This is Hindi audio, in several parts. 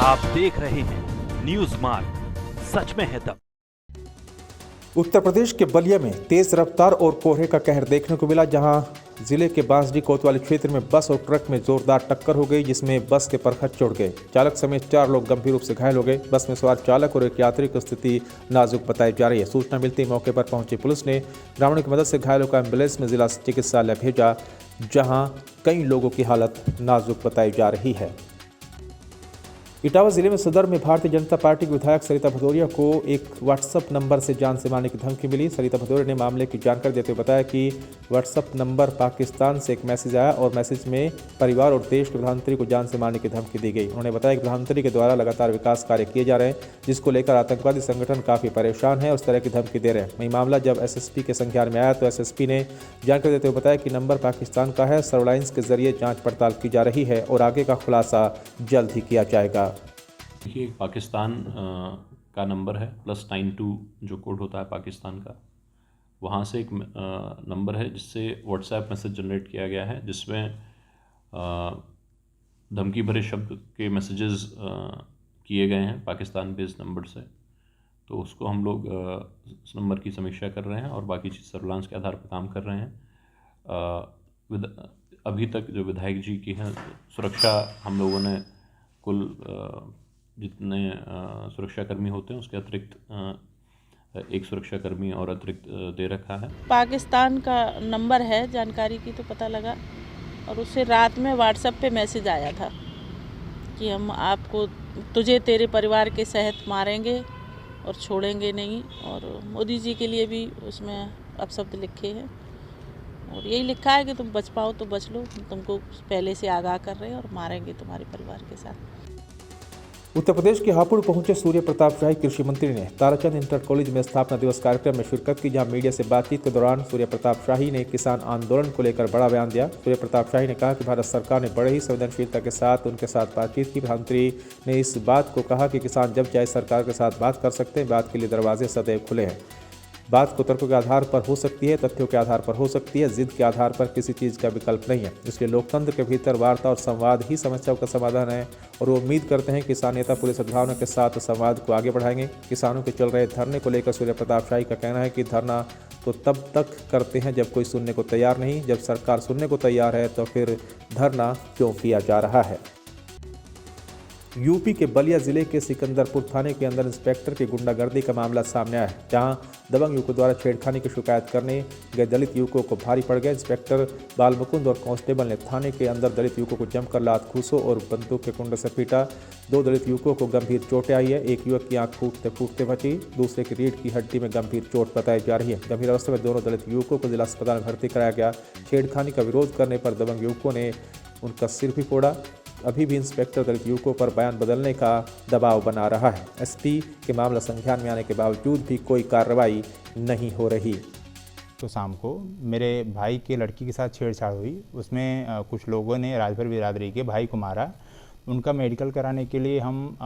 आप देख रहे हैं न्यूज मार्ग, सच में है दम। उत्तर प्रदेश के बलिया में तेज रफ्तार और कोहरे का कहर देखने को मिला, जहां जिले के बांसडी कोतवाली क्षेत्र में बस और ट्रक में जोरदार टक्कर हो गई, जिसमें बस के परखच उड़ गए। चालक समेत 4 लोग गंभीर रूप से घायल हो गए। बस में सवार चालक और एक यात्री की स्थिति नाजुक बताई जा रही है। सूचना मिलते ही मौके पर पहुंची पुलिस ने ग्रामीणों की मदद से घायलों को एम्बुलेंस में जिला चिकित्सालय भेजा, जहां कई लोगों की हालत नाजुक बताई जा रही है। इटावा जिले में सदर में भारतीय जनता पार्टी के विधायक सरिता भदौरिया को एक व्हाट्सएप नंबर से जान से मारने की धमकी मिली। सरिता भदौरिया ने मामले की जानकारी देते हुए बताया कि व्हाट्सएप नंबर पाकिस्तान से एक मैसेज आया और मैसेज में परिवार और देश के प्रधानमंत्री को जान से मारने की धमकी दी गई। उन्होंने बताया कि प्रधानमंत्री के द्वारा लगातार विकास कार्य किए जा रहे हैं, जिसको लेकर आतंकवादी संगठन काफ़ी परेशान है और इस तरह की धमकी दे रहे हैं। वहीं मामला जब एसएसपी के संज्ञान में आया तो एसएसपी ने जानकारी देते हुए बताया कि नंबर पाकिस्तान का है, सर्वेलाइंस के जरिए जाँच पड़ताल की जा रही है और आगे का खुलासा जल्द ही किया जाएगा। देखिए, पाकिस्तान का नंबर है +92 जो कोड होता है पाकिस्तान का, वहाँ से एक नंबर है जिससे व्हाट्सएप मैसेज जनरेट किया गया है, जिसमें धमकी भरे शब्द के मैसेजेस किए गए हैं पाकिस्तान बेस्ड नंबर से। तो उसको हम लोग उस नंबर की समीक्षा कर रहे हैं और बाकी चीज़ सर्विलांस के आधार पर काम कर रहे हैं। अभी तक जो विधायक जी की है सुरक्षा, हम लोगों ने कुल जितने सुरक्षाकर्मी होते हैं उसके अतिरिक्त एक सुरक्षाकर्मी और अतिरिक्त दे रखा है। पाकिस्तान का नंबर है, जानकारी की तो पता लगा, और उससे रात में व्हाट्सएप पे मैसेज आया था कि हम आपको, तुझे तेरे परिवार के सहित मारेंगे और छोड़ेंगे नहीं। और मोदी जी के लिए भी उसमें अपशब्द लिखे हैं और यही लिखा है कि तुम बच पाओ तो बच लो, तुमको पहले से आगाह कर रहे हैं और मारेंगे तुम्हारे परिवार के साथ। उत्तर प्रदेश के हापुड़ पहुंचे सूर्य प्रताप शाही कृषि मंत्री ने ताराचंद इंटर कॉलेज में स्थापना दिवस कार्यक्रम में शिरकत की, जहां मीडिया से बातचीत के दौरान सूर्य प्रताप शाही ने किसान आंदोलन को लेकर बड़ा बयान दिया। सूर्य प्रताप शाही ने कहा कि भारत सरकार ने बड़े ही संवेदनशीलता के साथ उनके साथ बातचीत की। प्रधानमंत्री ने इस बात को कहा कि किसान जब चाहे सरकार के साथ बात कर सकते हैं, बात के लिए दरवाजे सदैव खुले हैं। बात को तर्कों के आधार पर हो सकती है, तथ्यों के आधार पर हो सकती है, जिद के आधार पर किसी चीज़ का विकल्प नहीं है। इसलिए लोकतंत्र के भीतर वार्ता और संवाद ही समस्याओं का समाधान है और वो उम्मीद करते हैं किसान नेता पूरे सद्भावना के साथ संवाद को आगे बढ़ाएंगे। किसानों के चल रहे धरने को लेकर सूर्य प्रताप शाही का कहना है कि धरना तो तब तक करते हैं जब कोई सुनने को तैयार नहीं, जब सरकार सुनने को तैयार है तो फिर धरना क्यों किया जा रहा है। यूपी के बलिया जिले के सिकंदरपुर थाने के अंदर इंस्पेक्टर की गुंडागर्दी का मामला सामने आया है, जहां दबंग युवकों द्वारा छेड़खानी की शिकायत करने गए दलित युवकों को भारी पड़ गया। इंस्पेक्टर बालमुकुंद और कांस्टेबल ने थाने के अंदर दलित युवकों को जमकर लात घूंसों और बंदूक के कुंडे से पीटा। 2 दलित युवकों को गंभीर चोटें आई है। एक युवक की आंख फूटते फूटते बची, दूसरे की रीढ़ की हड्डी में गंभीर चोट बताई जा रही है। गंभीर अवस्था में दोनों दलित युवकों को जिला अस्पताल में भर्ती कराया गया। छेड़खानी का विरोध करने पर दबंग युवकों ने उनका सिर भी फोड़ा। अभी भी इंस्पेक्टर दलित युवकों पर बयान बदलने का दबाव बना रहा है। एसपी के मामला संज्ञान में आने के बावजूद भी कोई कार्रवाई नहीं हो रही। तो शाम को मेरे भाई के लड़की के साथ छेड़छाड़ हुई, उसमें कुछ लोगों ने राजभर बिरादरी के भाई को मारा। उनका मेडिकल कराने के लिए हम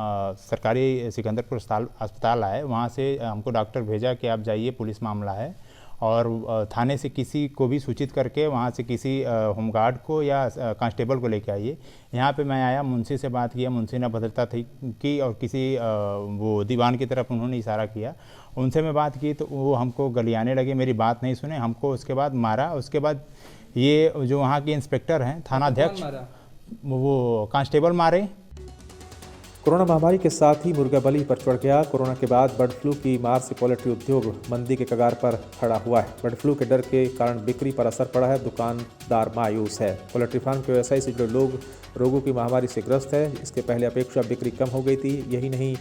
सरकारी सिकंदरपुर अस्पताल आए। वहाँ से हमको डॉक्टर भेजा कि आप जाइए, पुलिस मामला है, और थाने से किसी को भी सूचित करके वहाँ से किसी होमगार्ड को या कांस्टेबल को लेके आइए। यहाँ पे मैं आया, मुंशी से बात किया, मुंशी ने भद्रता की और किसी वो दीवान की तरफ उन्होंने इशारा किया। उनसे मैं बात की तो वो हमको गलियाने लगे, मेरी बात नहीं सुने, हमको उसके बाद मारा। उसके बाद ये जो वहाँ के इंस्पेक्टर हैं, थानाध्यक्ष, वो कांस्टेबल मारे। कोरोना महामारी के साथ ही मुर्गा बलि पर चढ़ गया। कोरोना के बाद बर्ड फ्लू की मार से पोल्ट्री उद्योग मंदी के कगार पर खड़ा हुआ है। बर्ड फ्लू के डर के कारण बिक्री पर असर पड़ा है, दुकानदार मायूस है। पोल्ट्री फार्म के व्यवसाय से जुड़े लोग रोगों की महामारी से ग्रस्त है। इसके पहले अपेक्षा बिक्री कम हो गई थी। यही नहीं,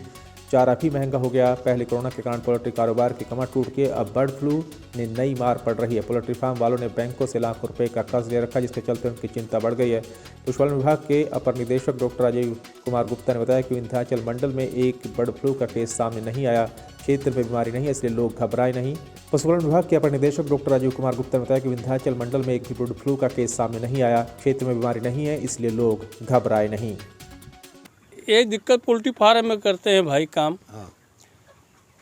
चारा भी महंगा हो गया। पहले कोरोना के कारण पोल्ट्री कारोबार की कमर टूट के अब बर्ड फ्लू ने नई मार पड़ रही है। पोल्ट्री फार्म वालों ने बैंकों से लाखों रुपए का कर्ज ले रखा, जिसके चलते उनकी चिंता बढ़ गई है। पशुपालन विभाग के अपर निदेशक डॉक्टर राजीव कुमार गुप्ता ने बताया कि विंध्याचल मंडल में एक बर्ड फ्लू का केस सामने नहीं आया। क्षेत्र में बीमारी नहीं है, इसलिए लोग घबराए नहीं। पशुपालन विभाग के अपर निदेशक डॉक्टर राजीव कुमार गुप्ता ने बताया कि विंध्याचल मंडल में एक भी बर्ड फ्लू का केस सामने नहीं आया। क्षेत्र में बीमारी नहीं है, इसलिए लोग घबराए नहीं। एक दिक्कत पोल्ट्री फार्म में करते हैं भाई काम। हाँ,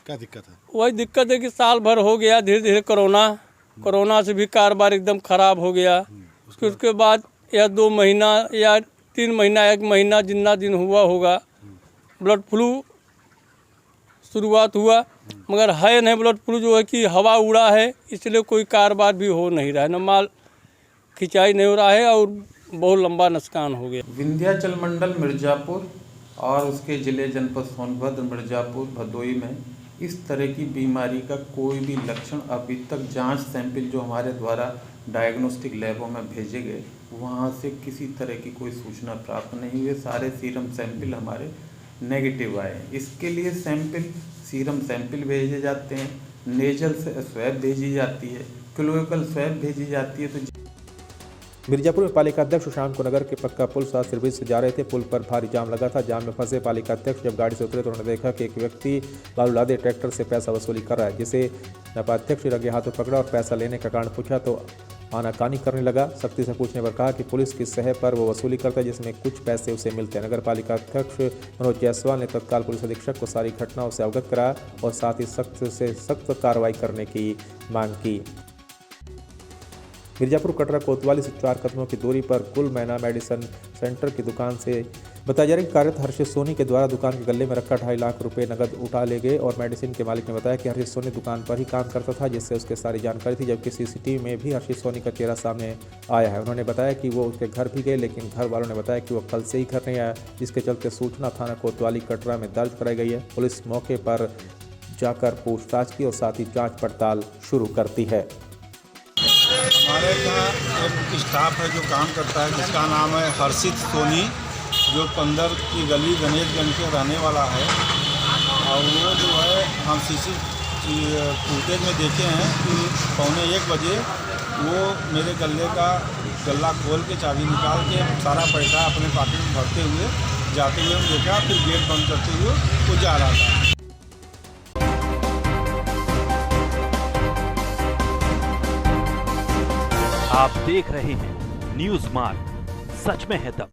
क्या दिक्कत है? वही दिक्कत है कि साल भर हो गया, धीरे धीरे कोरोना से भी कारोबार एकदम खराब हो गया। उसके बाद या 2 महीना या 3 महीना, 1 महीना जितना दिन हुआ होगा, ब्लड फ्लू शुरुआत हुआ, मगर है नहीं ब्लड फ्लू, जो है कि हवा उड़ा है, इसलिए कोई कारोबार भी हो नहीं रहा है, न माल खिंचाई नहीं हो रहा है और बहुत लंबा नुकसान हो गया। विंध्याचल मंडल मिर्ज़ापुर और उसके ज़िले जनपद सोनभद्र, मिर्ज़ापुर, भदोई में इस तरह की बीमारी का कोई भी लक्षण अभी तक जांच सैंपल जो हमारे द्वारा डायग्नोस्टिक लैबों में भेजे गए, वहां से किसी तरह की कोई सूचना प्राप्त नहीं हुई। सारे सीरम सैंपल हमारे नेगेटिव आए। इसके लिए सीरम सैंपल भेजे जाते हैं, नेजल से स्वैब भेजी जाती है, क्लोएकल स्वैब भेजी जाती है। तो मिर्जापुर में पालिका अध्यक्ष सुशांत को नगर के पक्का पुल साथ ब्रिज से जा रहे थे। पुल पर भारी जाम लगा था। जाम में फंसे पालिका अध्यक्ष जब गाड़ी से उतरे तो उन्होंने देखा कि एक व्यक्ति बालू लादे ट्रैक्टर से पैसा वसूली कर रहा है, जिसे नपाध्यक्ष रंगे हाथों पकड़ा और पैसा लेने का कारण पूछा तो आनाकानी करने लगा। सख्ती से पूछने पर कहा कि पुलिस की सह पर वो वसूली करता है, जिसमें कुछ पैसे उसे मिलते हैं। नगर पालिका अध्यक्ष मनोज जायसवाल ने तत्काल पुलिस अधीक्षक को सारी घटनाओं से अवगत कराया और साथ ही सख्त से सख्त कार्रवाई करने की मांग की। मिर्जापुर कटरा कोतवाली से 4 कदमों की दूरी पर कुल मैना मेडिसिन सेंटर की दुकान से बताया जा रहा है कि कार्यरत हर्षित सोनी के द्वारा दुकान के गले में रखा 2.5 लाख रुपए नगद उठा ले गए और मेडिसिन के मालिक ने बताया कि हर्षित सोनी दुकान पर ही काम करता था, जिससे उसके सारी जानकारी थी। जबकि सीसीटीवी में भी हर्षित सोनी का चेहरा सामने आया है। उन्होंने बताया कि वो उसके घर भी गए, लेकिन घर वालों ने बताया कि वो कल से ही घर नहीं आया, जिसके चलते सूचना थाना कोतवाली कटरा में दर्ज कराई गई है। पुलिस मौके पर जाकर पूछताछ की और साथ ही जाँच पड़ताल शुरू करती है। हमारे यहाँ एक स्टाफ है जो काम करता है, जिसका नाम है हर्षित सोनी, जो 15 की गली गणेशगंज के रहने वाला है। और वो जो है हम सीसी फुटेज में देखे हैं कि 12:45 बजे वो मेरे गला खोल के चाबी निकाल के सारा पैसा अपने पॉकेट में भरते हुए जाते हुए हम देखा, फिर गेट बंद करते हुए वो जा रहा था। आप देख रहे हैं न्यूज़ मार्ग, सच में है दम।